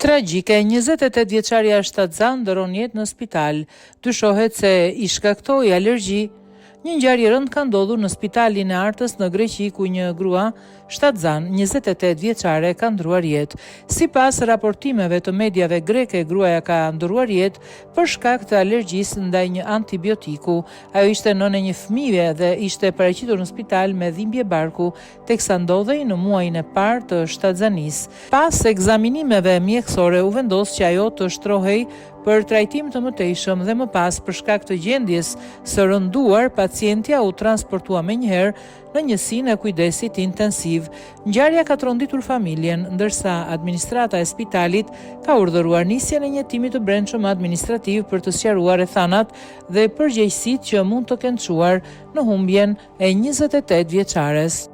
Tragjike, 28 vjeçaria shtatzan ndëron jetë në spital. Dyshohet se i shkaktoi alergji. Një ngjarje e rëndë ka ndodhur në spitalin e Artës në Greqi, ku një grua shtatzan, 28 vjeçare, ka ndruar jetë. Sipas raportimeve të mediave greke, gruaja ka ndruar jetë për shkak të alergjisë ndaj një antibiotiku. Ajo ishte nënë e një fëmije dhe ishte paraqitur në spital me dhimbje barku, teksa ndodhej në muajin e parë të shtatzanisë. Pas ekzaminimeve mjekësore u vendos që ajo të shtrohej për trajtim të mëtejshëm dhe më pas për shkak të gjendjes së rënduar, pacientja u transportua menjëherë në njësinë e kujdesit intensiv. Ngjarja ka tronditur familjen, ndërsa administrata e spitalit ka urdhëruar nisjen e një timi të brendshëm administrativ për të sqaruar rrethanat dhe përgjegjësitë që mund të kenë çuar në humbjen e 28 vjeçares.